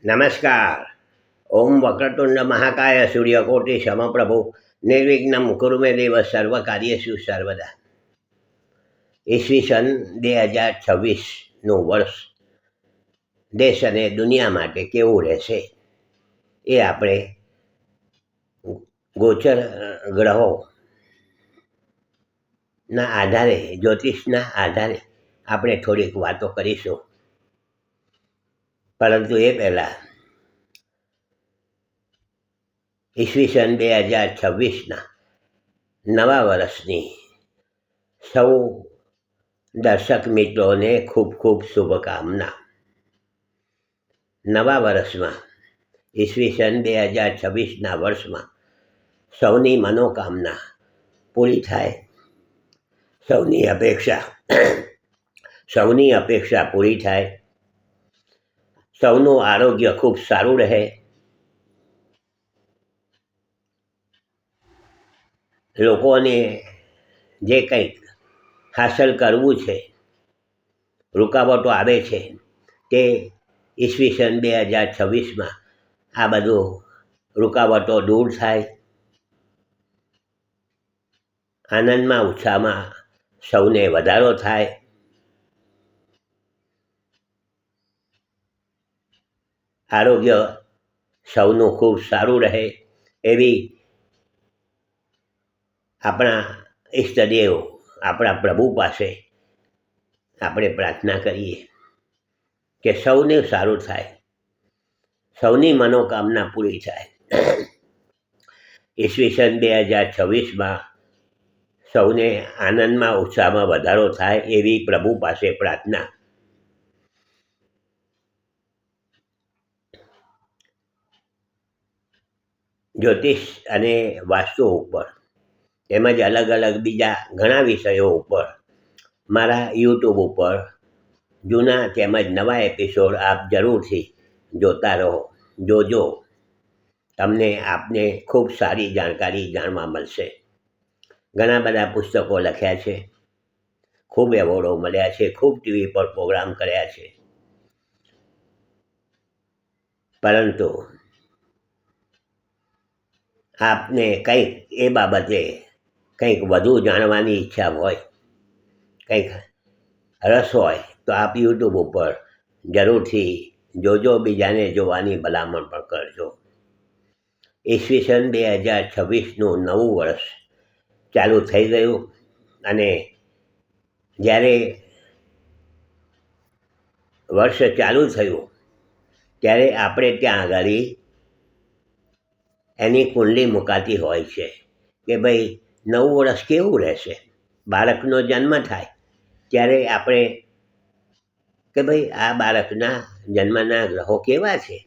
નમસ્કાર. ઓમ વક્રતુંડ મહાકાય સૂર્યકોટિ સમપ્રભુ નિર્વિઘ્નમ કુરુ મે દેવ સર્વ કાર્યેષુ સર્વદા. ઈસવીસન 2026નું વર્ષ દેશ અને દુનિયા માટે કેવું રહેશે એ આપણે ગોચર ગ્રહોના આધારે, જ્યોતિષના આધારે આપણે થોડીક વાતો કરીશું. પરંતુ એ પહેલાં ઈસવીસન 2026ના નવા વર્ષની સૌ દર્શક મિત્રોને ખૂબ ખૂબ શુભકામના. નવા વર્ષમાં ઈસવીસન 2026ના વર્ષમાં સૌની મનોકામના પૂરી થાય, સૌની અપેક્ષા પૂરી થાય, સૌનું આરોગ્ય ખૂબ સારું રહે, લોકોને જે કંઈક હાંસલ કરવું છે, રૂકાવટો આવે છે, તે ઈસવીસન 2026માં આ બધું રૂકાવટો દૂર થાય, આનંદમાં ઉત્સાહમાં સૌને વધારો થાય, આરોગ્ય સૌનું ખૂબ સારું રહે એવી આપણા ઈષ્ટદેવ, આપણા પ્રભુ પાસે આપણે પ્રાર્થના કરીએ કે સૌને સારું થાય, સૌની મનોકામના પૂરી થાય. ઈસવીસન 2026માં સૌને આનંદમાં ઉત્સાહમાં વધારો થાય એવી પ્રભુ પાસે પ્રાર્થના. જ્યોતિષ અને વાસ્તુ ઉપર તેમજ અલગ અલગ બીજા ઘણા વિષયો ઉપર મારા યુટ્યુબ ઉપર જૂના તેમજ નવા એપિસોડ આપ જરૂરથી જોતા રહો, જોજો. આપને ખૂબ સારી જાણકારી જાણવા મળશે. ઘણા બધા પુસ્તકો લખ્યા છે, ખૂબ એવોર્ડો મળ્યા છે, ખૂબ ટીવી પર પ્રોગ્રામ કર્યા છે, પરંતુ આપને કંઈક એ બાબતે કંઈક વધુ જાણવાની ઈચ્છા હોય, કંઈક રસ હોય તો આપ યુટ્યુબ ઉપર જરૂરથી જોજો, બીજાને જોવાની ભલામણ પણ કરજો. ઈસવીસન 2026નું નવું વર્ષ ચાલુ થઈ ગયું અને જ્યારે વર્ષ ચાલુ થયું ત્યારે આપણે ત્યાં આગળ એની કુંડલી મુકાતી હોય છે કે ભાઈ નવું વર્ષ કેવું રહેશે. બાળકનો જન્મ થાય ત્યારે આપણે કે ભાઈ આ બાળકના જન્મના ગ્રહો કેવા છે,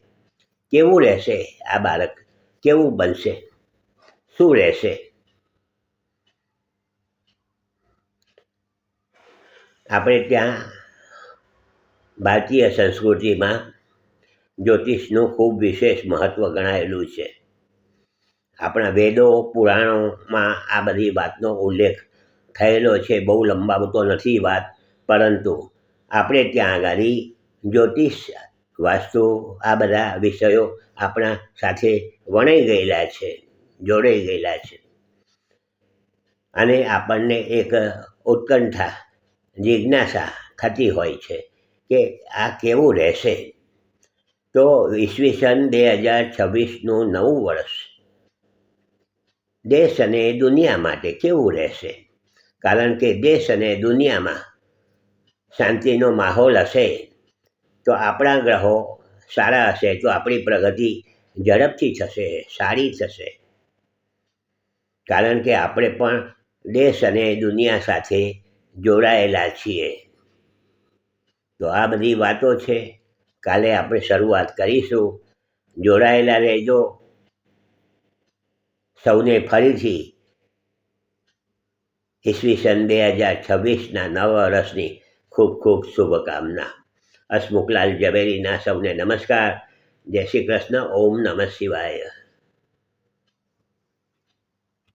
કેવું રહેશે, આ બાળક કેવું બનશે, શું રહેશે. આપણે ત્યાં ભારતીય સંસ્કૃતિમાં જ્યોતિષનું ખૂબ વિશેષ મહત્ત્વ ગણાયેલું છે. આપણા વેદો, પુરાણોમાં આ બધી વાતનો ઉલ્લેખ થયેલો છે. બહુ લંબાવતો નથી વાત, પરંતુ આપણે ત્યાં આગળ જ્યોતિષ, વાસ્તુ, આ બધા વિષયો આપણા સાથે વણાઈ ગયેલા છે, જોડાઈ ગયેલા છે અને આપણને એક ઉત્કંઠા, જિજ્ઞાસા થતી હોય છે કે આ કેવું રહેશે. તો ઈસવીસન 2026નું નવું વર્ષ દેશ અને દુનિયા માટે કેવું રહેશે. કારણ કે દેશ અને દુનિયામાં શાંતિનો માહોલ હશે તો આપણા ગ્રહો સારા હશે, તો આપણી પ્રગતિ ઝડપથી થશે, સારી થશે. કારણ કે આપણે પણ દેશ અને દુનિયા સાથે જોડાયેલા છીએ. તો આ બધી વાતો છે, કાલે આપણે શરૂઆત કરીશું. જોડાયેલા રહેજો. સૌને ફરીથી ઈસવીસન 2026ના નવા વર્ષની ખૂબ ખૂબ શુભકામના. હસમુખલાલ ઝવેરીના સૌને નમસ્કાર. જય શ્રી કૃષ્ણ. ઓમ નમઃ શિવાય.